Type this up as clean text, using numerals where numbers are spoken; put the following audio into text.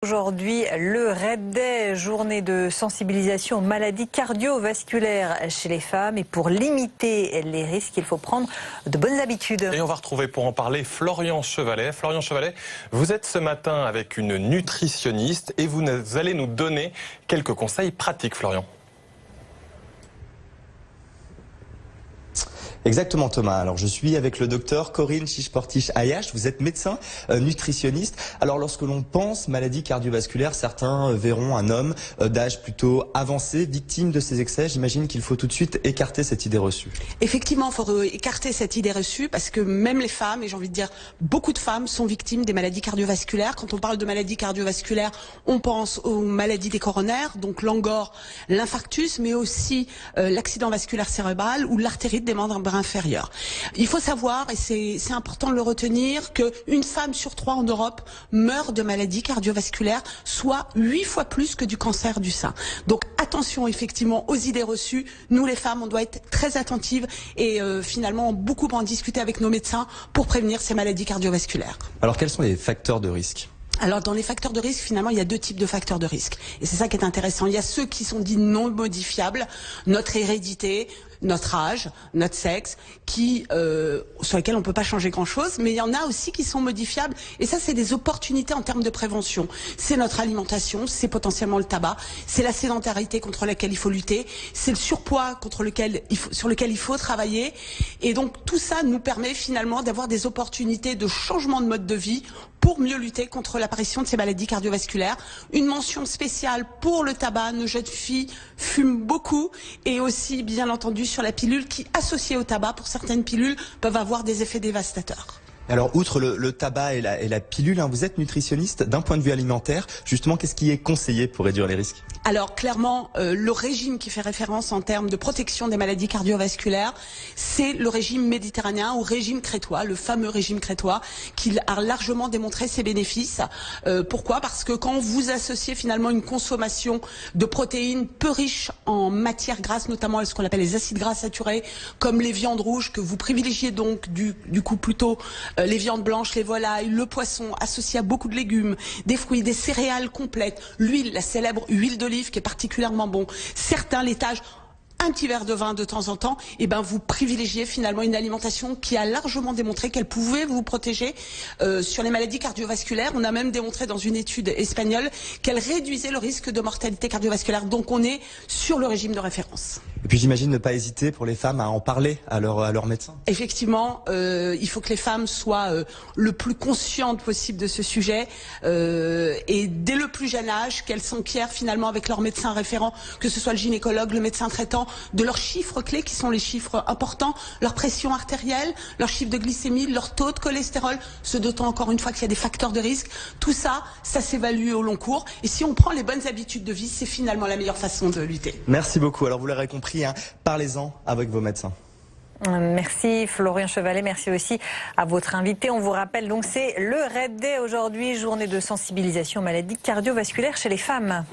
Aujourd'hui, le Red Day, journée de sensibilisation aux maladies cardiovasculaires chez les femmes. Et pour limiter les risques, il faut prendre de bonnes habitudes. Et on va retrouver pour en parler Florian Chevalet. Florian Chevalet, vous êtes ce matin avec une nutritionniste et vous allez nous donner quelques conseils pratiques, Florian. Exactement Thomas, alors je suis avec le docteur Corinne Chichportiche-Ayache, vous êtes médecin nutritionniste. Alors lorsque l'on pense maladie cardiovasculaire, certains verront un homme d'âge plutôt avancé, victime de ces excès. J'imagine qu'il faut tout de suite écarter cette idée reçue. Effectivement, il faut écarter cette idée reçue parce que même les femmes, et j'ai envie de dire beaucoup de femmes, sont victimes des maladies cardiovasculaires. Quand on parle de maladies cardiovasculaires, on pense aux maladies des coronaires, donc l'angor, l'infarctus, mais aussi l'accident vasculaire cérébral ou l'artérite des membres inférieur. Il faut savoir, et c'est important de le retenir, qu'une femme sur 3 en Europe meurt de maladies cardiovasculaires, soit 8 fois plus que du cancer du sein. Donc attention effectivement aux idées reçues. Nous les femmes, on doit être très attentives et finalement beaucoup en discuter avec nos médecins pour prévenir ces maladies cardiovasculaires. Alors quels sont les facteurs de risque ? Alors dans les facteurs de risque, finalement, il y a 2 types de facteurs de risque. Et c'est ça qui est intéressant. Il y a ceux qui sont dits non modifiables, notre hérédité, notre âge, notre sexe, sur lesquels on peut pas changer grand-chose. Mais il y en a aussi qui sont modifiables. Et ça, c'est des opportunités en termes de prévention. C'est notre alimentation, c'est potentiellement le tabac, c'est la sédentarité contre laquelle il faut lutter, c'est le surpoids sur lequel il faut travailler. Et donc tout ça nous permet finalement d'avoir des opportunités de changement de mode de vie pour mieux lutter contre l'apparition de ces maladies cardiovasculaires. Une mention spéciale pour le tabac. Nos jeunes filles fument beaucoup et aussi, bien entendu, sur la pilule qui, associée au tabac, pour certaines pilules, peuvent avoir des effets dévastateurs. Alors, outre le tabac et la pilule, vous êtes nutritionniste. D'un point de vue alimentaire, justement, qu'est-ce qui est conseillé pour réduire les risques ? Alors, clairement, le régime qui fait référence en termes de protection des maladies cardiovasculaires, c'est le régime méditerranéen ou régime crétois, le fameux régime crétois, qui a largement démontré ses bénéfices. Pourquoi ? Parce que quand vous associez finalement une consommation de protéines peu riches en matières grasses, notamment ce qu'on appelle les acides gras saturés, comme les viandes rouges, que vous privilégiez donc du coup plutôt les viandes blanches, les volailles, le poisson, associé à beaucoup de légumes, des fruits, des céréales complètes, l'huile, la célèbre huile d'olive qui est particulièrement bon, certains laitages, un petit verre de vin de temps en temps, et ben vous privilégiez finalement une alimentation qui a largement démontré qu'elle pouvait vous protéger sur les maladies cardiovasculaires. On a même démontré dans une étude espagnole qu'elle réduisait le risque de mortalité cardiovasculaire. Donc on est sur le régime de référence. Et puis j'imagine ne pas hésiter pour les femmes à en parler à leur médecin. Effectivement, il faut que les femmes soient le plus conscientes possible de ce sujet et dès le plus jeune âge, qu'elles s'enquièrent finalement avec leur médecin référent, que ce soit le gynécologue, le médecin traitant, de leurs chiffres clés qui sont les chiffres importants, leur pression artérielle, leur chiffre de glycémie, leur taux de cholestérol, ce d'autant encore une fois qu'il y a des facteurs de risque. Tout ça, ça s'évalue au long cours. Et si on prend les bonnes habitudes de vie, c'est finalement la meilleure façon de lutter. Merci beaucoup. Alors vous l'aurez compris, parlez-en avec vos médecins. Merci Florian Chevalet, merci aussi à votre invité. On vous rappelle donc c'est le Red Day aujourd'hui, journée de sensibilisation aux maladies cardiovasculaires chez les femmes.